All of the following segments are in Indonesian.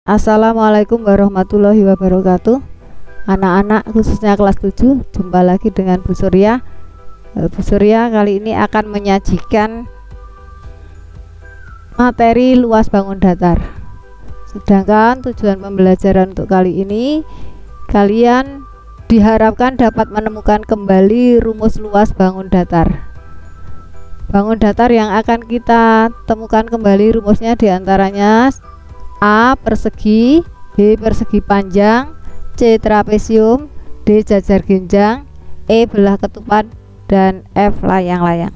Assalamualaikum warahmatullahi wabarakatuh. Anak-anak khususnya kelas 7, jumpa lagi dengan Bu Surya. Bu Surya kali ini akan menyajikan materi luas bangun datar. Sedangkan tujuan pembelajaran untuk kali ini, kalian diharapkan dapat menemukan kembali rumus luas bangun datar. Bangun datar yang akan kita temukan kembali rumusnya diantaranya A persegi, B persegi panjang, C trapesium, D jajar genjang, E belah ketupat, dan F layang-layang.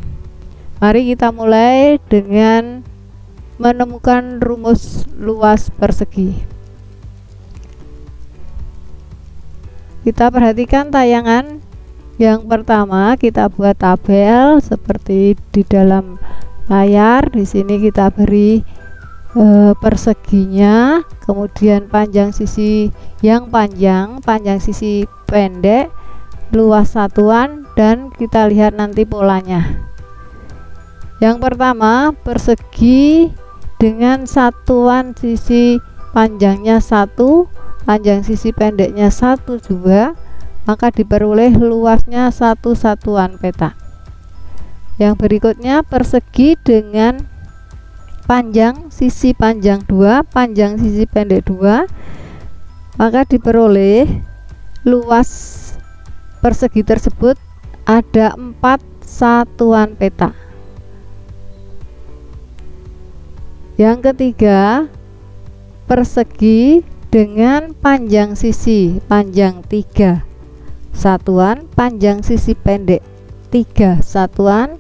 Mari kita mulai dengan menemukan rumus luas persegi. Kita perhatikan tayangan yang pertama, kita buat tabel seperti di dalam layar. Di sini kita beri perseginya, kemudian panjang sisi yang panjang, panjang sisi pendek, luas satuan, dan kita lihat nanti polanya. Yang pertama, persegi dengan satuan sisi panjangnya 1, panjang sisi pendeknya 1 juga, maka diperoleh luasnya 1 satuan peta. Yang berikutnya, persegi dengan panjang sisi panjang 2, panjang sisi pendek 2, maka diperoleh luas persegi tersebut ada 4 satuan peta. Yang ketiga, persegi dengan panjang sisi panjang 3 satuan, panjang sisi pendek 3 satuan,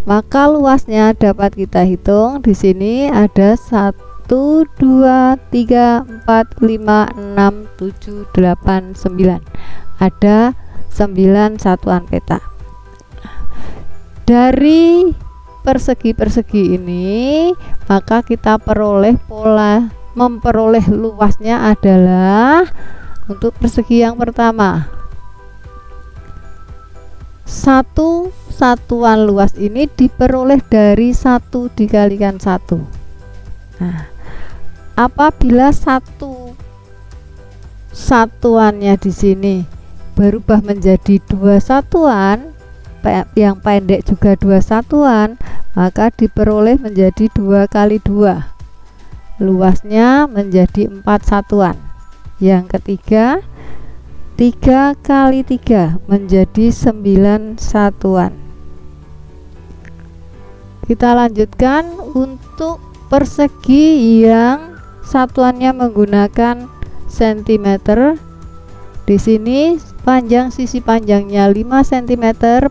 maka luasnya dapat kita hitung. Di sini ada 1, 2, 3, 4, 5, 6, 7, 8, 9. Ada 9 satuan peta. Dari persegi-persegi ini, maka kita memperoleh luasnya adalah untuk persegi yang pertama, 1 satuan luas ini diperoleh dari 1 dikalikan 1. Nah, apabila 1 satuannya di sini berubah menjadi 2 satuan, yang pendek juga 2 satuan, maka diperoleh menjadi 2 kali 2. Luasnya menjadi 4 satuan. Yang ketiga, 3 kali 3 menjadi 9 satuan. Kita lanjutkan untuk persegi yang satuannya menggunakan cm. Di sini panjang sisi panjangnya 5 cm,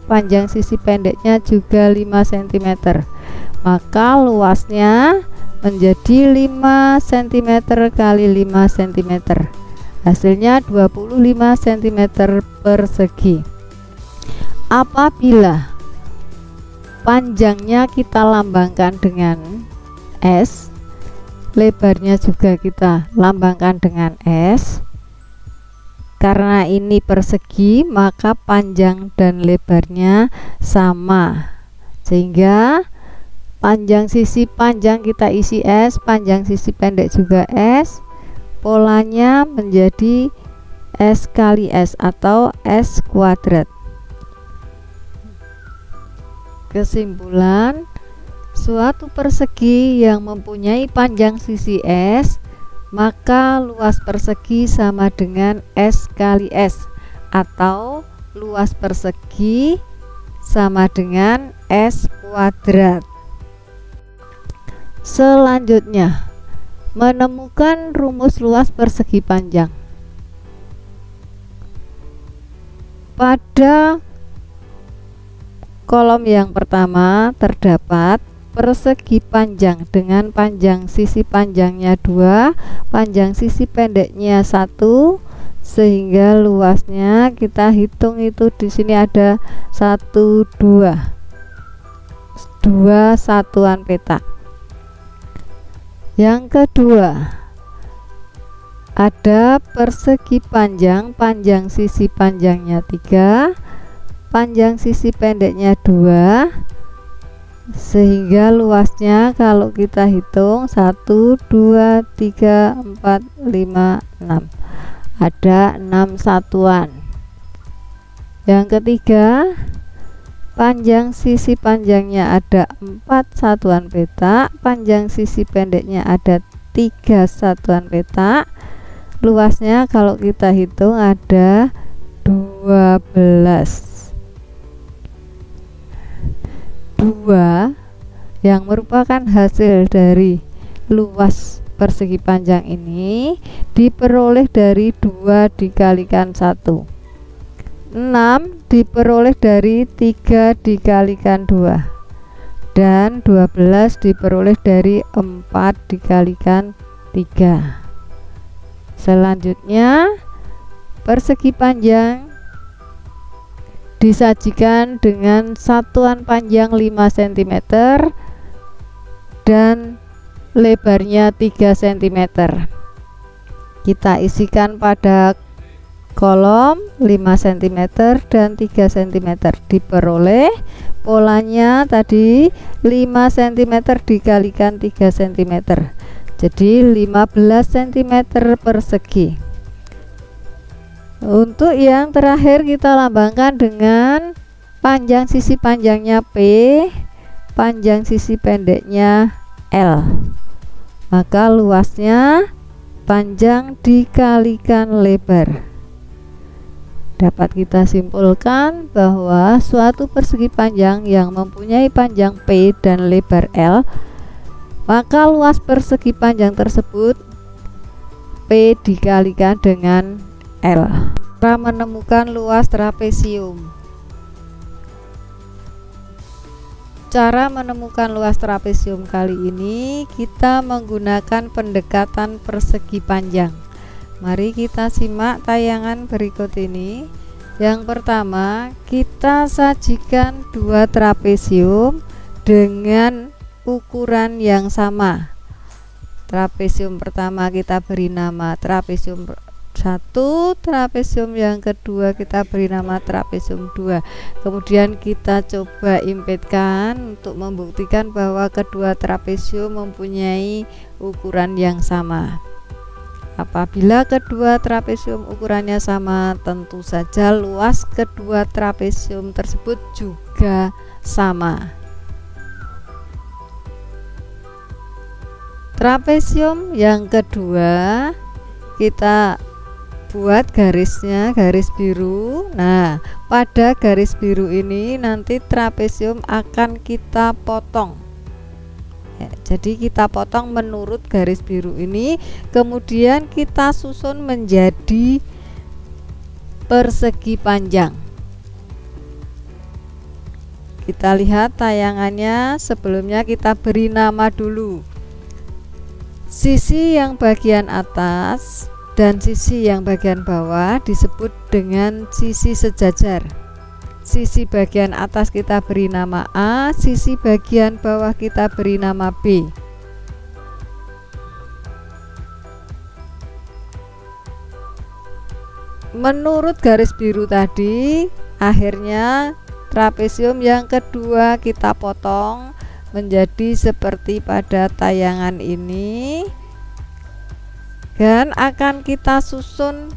panjang sisi pendeknya juga 5 cm. Maka luasnya menjadi 5 cm kali 5 cm. Hasilnya 25 cm persegi. Apabila panjangnya kita lambangkan dengan S, lebarnya juga kita lambangkan dengan S. Karena ini persegi, maka panjang dan lebarnya sama, sehingga panjang sisi panjang kita isi S, panjang sisi pendek juga S. Polanya menjadi S kali S atau S kuadrat. Kesimpulan, suatu persegi yang mempunyai panjang sisi S, maka luas persegi sama dengan S kali S, atau luas persegi sama dengan S kuadrat. Selanjutnya, menemukan rumus luas persegi panjang. Pada kolom yang pertama terdapat persegi panjang dengan panjang sisi panjangnya 2, panjang sisi pendeknya 1, sehingga luasnya kita hitung itu di sini ada 1, 2 satuan peta. Yang kedua, ada persegi panjang, panjang sisi panjangnya 3, panjang sisi pendeknya 2, sehingga luasnya kalau kita hitung 1, 2, 3, 4, 5, 6, ada 6 satuan. Yang ketiga, panjang sisi panjangnya ada 4 satuan petak, panjang sisi pendeknya ada 3 satuan petak, luasnya kalau kita hitung ada 12. 2 yang merupakan hasil dari luas persegi panjang ini diperoleh dari 2 dikalikan 1. 6 diperoleh dari 3 dikalikan 2, dan 12 diperoleh dari 4 dikalikan 3. Selanjutnya, persegi panjang disajikan dengan satuan panjang 5 cm dan lebarnya 3 cm. Kita isikan pada kolom 5 cm dan 3 cm, diperoleh polanya tadi 5 cm dikalikan 3 cm, jadi 15 cm persegi. Untuk yang terakhir kita lambangkan dengan panjang sisi panjangnya P, panjang sisi pendeknya L. Maka luasnya panjang dikalikan lebar. Dapat kita simpulkan bahwa suatu persegi panjang yang mempunyai panjang P dan lebar L, maka luas persegi panjang tersebut P dikalikan dengan L. Cara menemukan luas trapesium. Cara menemukan luas trapesium kali ini kita menggunakan pendekatan persegi panjang. Mari kita simak tayangan berikut ini. Yang pertama, kita sajikan 2 trapesium dengan ukuran yang sama. Trapesium pertama kita beri nama trapesium 1, trapesium yang kedua kita beri nama trapesium 2. Kemudian kita coba impitkan untuk membuktikan bahwa kedua trapesium mempunyai ukuran yang sama. Apabila kedua trapesium ukurannya sama, tentu saja luas kedua trapesium tersebut juga sama. Trapesium yang kedua kita buat garisnya garis biru. Nah, pada garis biru ini nanti trapesium akan kita potong ya, jadi kita potong menurut garis biru ini, kemudian kita susun menjadi persegi panjang. Kita lihat tayangannya. Sebelumnya kita beri nama dulu. Sisi yang bagian atas dan sisi yang bagian bawah disebut dengan sisi sejajar. Sisi bagian atas kita beri nama A, sisi bagian bawah kita beri nama B. Menurut garis biru tadi, akhirnya trapesium yang kedua kita potong menjadi seperti pada tayangan ini, dan akan kita susun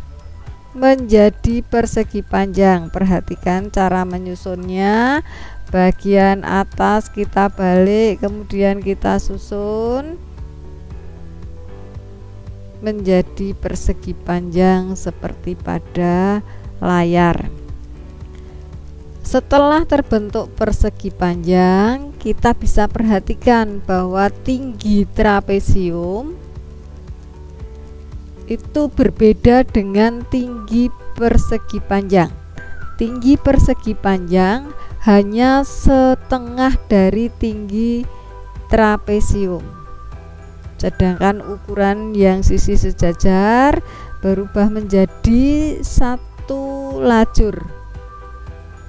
menjadi persegi panjang. Perhatikan cara menyusunnya. Bagian atas kita balik, kemudian kita susun menjadi persegi panjang seperti pada layar. Setelah terbentuk persegi panjang, kita bisa perhatikan bahwa tinggi trapesium itu berbeda dengan tinggi persegi panjang. Tinggi persegi panjang hanya setengah dari tinggi trapesium, sedangkan ukuran yang sisi sejajar berubah menjadi satu lajur,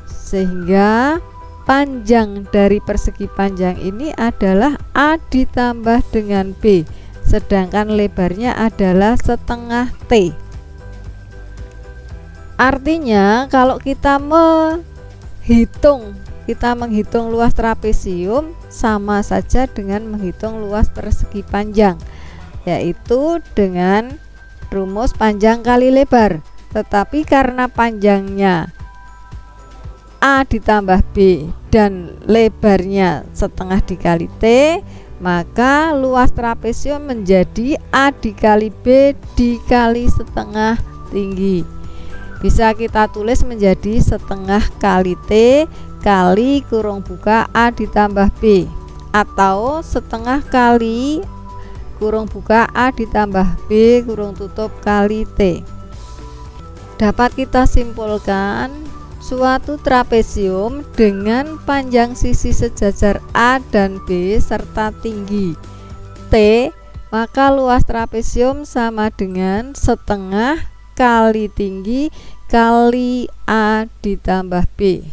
sehingga panjang dari persegi panjang ini adalah A ditambah dengan B, sedangkan lebarnya adalah setengah T. Artinya kalau kita menghitung kita menghitung luas trapesium sama saja dengan menghitung luas persegi panjang, yaitu dengan rumus panjang kali lebar. Tetapi karena panjangnya A ditambah B dan lebarnya setengah dikali T, maka luas trapesium menjadi A dikali B dikali setengah tinggi. Bisa kita tulis menjadi setengah kali T kali kurung buka A ditambah B, atau setengah kali kurung buka A ditambah B kurung tutup kali T. Dapat kita simpulkan suatu trapesium dengan panjang sisi sejajar A dan B serta tinggi T, maka luas trapesium sama dengan setengah kali tinggi kali A ditambah B.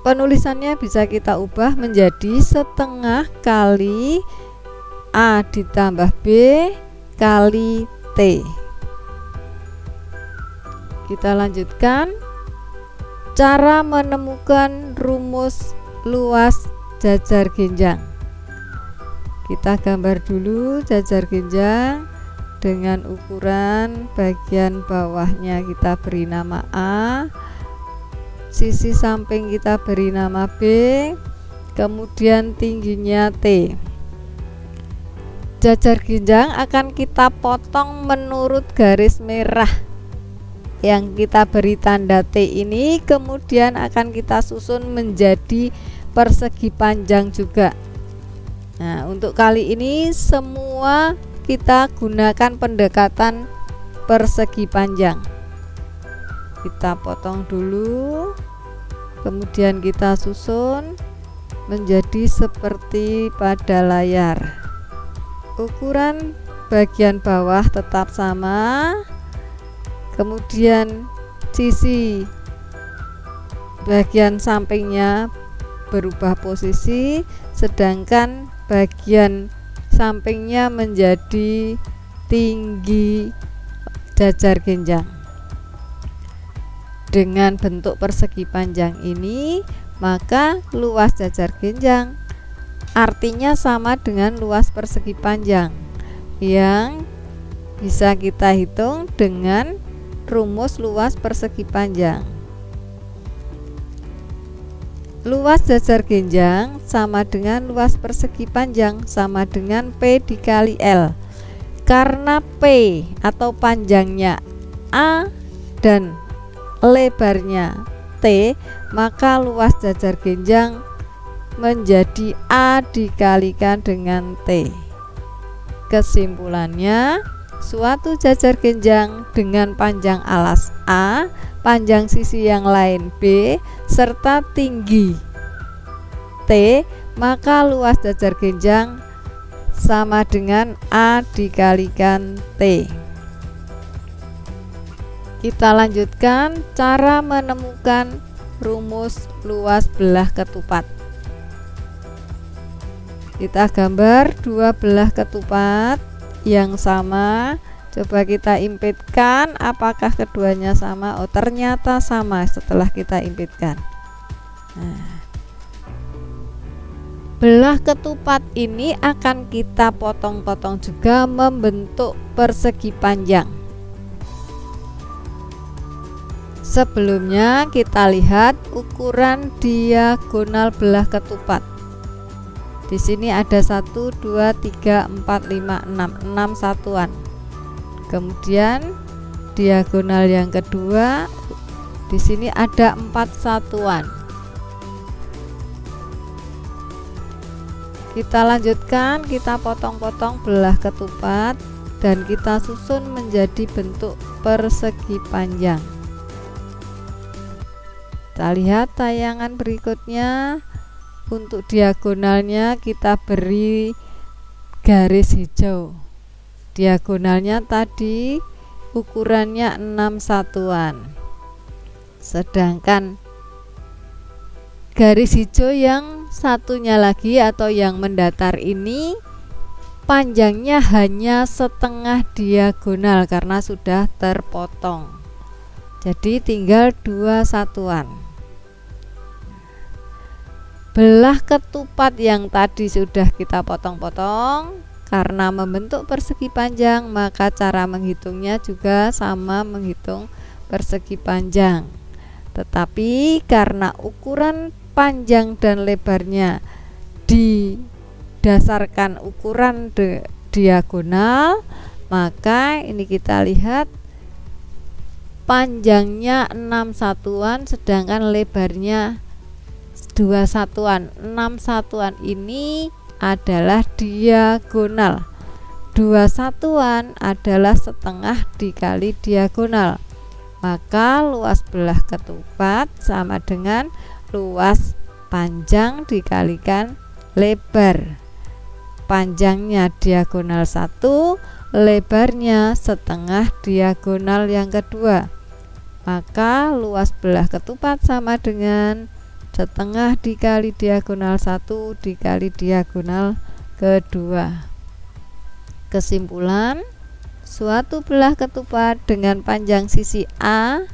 Penulisannya bisa kita ubah menjadi setengah kali A ditambah B kali T. Kita lanjutkan cara menemukan rumus luas jajar genjang. Kita gambar dulu jajar genjang dengan ukuran bagian bawahnya kita beri nama A, sisi samping kita beri nama B, kemudian tingginya T. Jajar genjang akan kita potong menurut garis merah yang kita beri tanda T ini, kemudian akan kita susun menjadi persegi panjang juga. Nah, untuk kali ini semua kita gunakan pendekatan persegi panjang. Kita potong dulu, kemudian kita susun menjadi seperti pada layar. Ukuran bagian bawah tetap sama, kemudian sisi bagian sampingnya berubah posisi, sedangkan bagian sampingnya menjadi tinggi jajar genjang. Dengan bentuk persegi panjang ini, maka luas jajar genjang artinya sama dengan luas persegi panjang yang bisa kita hitung dengan rumus luas persegi panjang. Luas jajar genjang sama dengan luas persegi panjang sama dengan P dikali L. Karena P atau panjangnya A dan lebarnya T, maka luas jajar genjang menjadi A dikalikan dengan T. Kesimpulannya, suatu jajar genjang dengan panjang alas A, panjang sisi yang lain B, serta tinggi T, maka luas jajar genjang sama dengan A dikalikan T. Kita lanjutkan cara menemukan rumus luas belah ketupat. Kita gambar dua belah ketupat yang sama. Coba kita impitkan apakah keduanya sama. Oh, ternyata sama setelah kita impitkan. Nah, belah ketupat ini akan kita potong-potong juga membentuk persegi panjang. Sebelumnya kita lihat ukuran diagonal belah ketupat. Di sini ada 1, 2, 3, 4, 5, 6 satuan. Kemudian diagonal yang kedua, di sini ada 4 satuan. Kita lanjutkan, kita potong-potong belah ketupat dan kita susun menjadi bentuk persegi panjang. Kita lihat tayangan berikutnya. Untuk diagonalnya kita beri garis hijau. Diagonalnya tadi ukurannya 6 satuan. Sedangkan garis hijau yang satunya lagi atau yang mendatar ini panjangnya hanya setengah diagonal karena sudah terpotong. Jadi tinggal 2 satuan. belah ketupat yang tadi sudah kita potong-potong. Karena membentuk persegi panjang, maka cara menghitungnya juga sama menghitung persegi panjang. Tetapi karena ukuran panjang dan lebarnya didasarkan ukuran diagonal, maka ini kita lihat panjangnya 6 satuan sedangkan lebarnya 2 satuan. 6 satuan ini adalah diagonal, 2 satuan adalah setengah dikali diagonal, maka luas belah ketupat sama dengan luas panjang dikalikan lebar. Panjangnya diagonal 1, lebarnya setengah diagonal yang kedua, maka luas belah ketupat sama dengan setengah dikali diagonal 1 dikali diagonal kedua. Kesimpulan, suatu belah ketupat dengan panjang sisi A,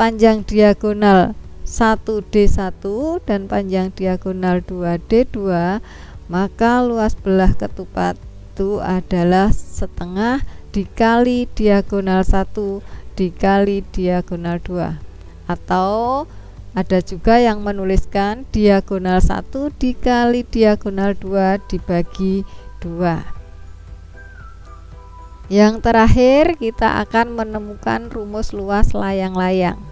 panjang diagonal 1D1 dan panjang diagonal 2D2, maka luas belah ketupat itu adalah setengah dikali diagonal 1 dikali diagonal 2. Atau ada juga yang menuliskan diagonal 1 dikali diagonal 2 dibagi 2. Yang terakhir kita akan menemukan rumus luas layang-layang.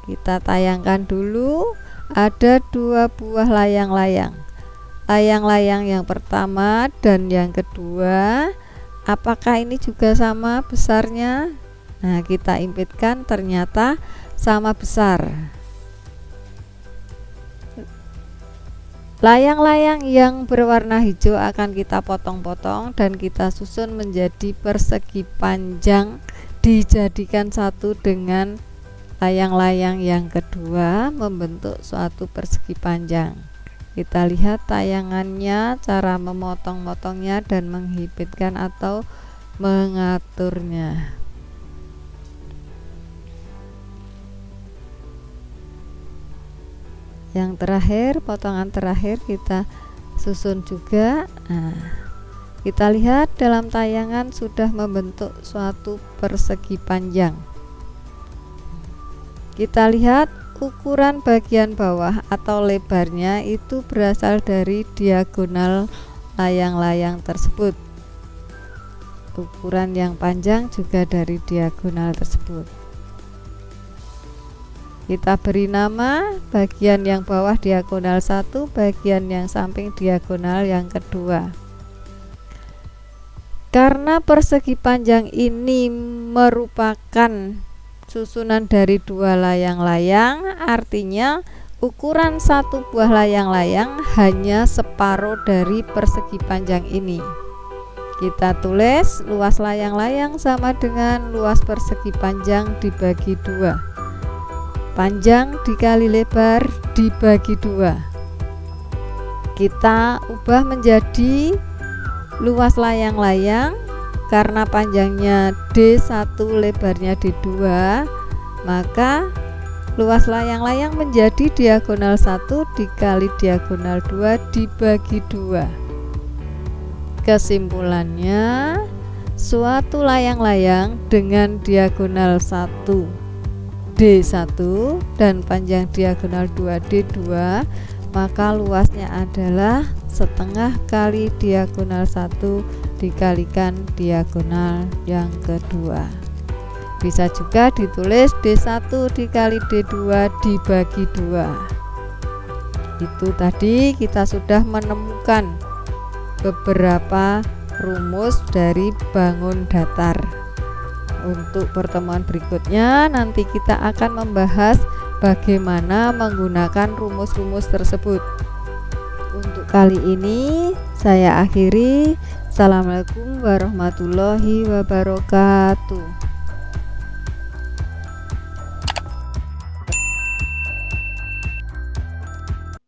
Kita tayangkan dulu, ada 2 buah layang-layang. Layang-layang yang pertama dan yang kedua, apakah ini juga sama besarnya? Nah, kita impitkan, ternyata sama besar. Layang-layang yang berwarna hijau akan kita potong-potong dan kita susun menjadi persegi panjang, dijadikan satu dengan layang-layang yang kedua membentuk suatu persegi panjang. Kita lihat tayangannya, cara memotong-motongnya dan menghibitkan atau mengaturnya. Yang terakhir, potongan terakhir kita susun juga. Nah, kita lihat dalam tayangan sudah membentuk suatu persegi panjang. Kita lihat ukuran bagian bawah atau lebarnya itu berasal dari diagonal layang-layang tersebut. Ukuran yang panjang juga dari diagonal tersebut. Kita beri nama bagian yang bawah diagonal 1, bagian yang samping diagonal yang kedua. Karena persegi panjang ini merupakan susunan dari 2 layang-layang, artinya ukuran 1 buah layang-layang hanya separuh dari persegi panjang ini. Kita tulis luas layang-layang sama dengan luas persegi panjang dibagi 2. Panjang dikali lebar dibagi 2. Kita ubah menjadi luas layang-layang, karena panjangnya D1 lebarnya D2, maka luas layang-layang menjadi diagonal 1 dikali diagonal 2 dibagi 2. Kesimpulannya, suatu layang-layang dengan diagonal 1 D1 dan panjang diagonal 2D2, maka luasnya adalah setengah kali diagonal 1 dikalikan diagonal yang kedua. Bisa juga ditulis D1 dikali D2 dibagi 2. Itu tadi kita sudah menemukan beberapa rumus dari bangun datar. Untuk pertemuan berikutnya nanti kita akan membahas bagaimana menggunakan rumus-rumus tersebut. Untuk kali ini saya akhiri. Assalamualaikum warahmatullahi wabarakatuh.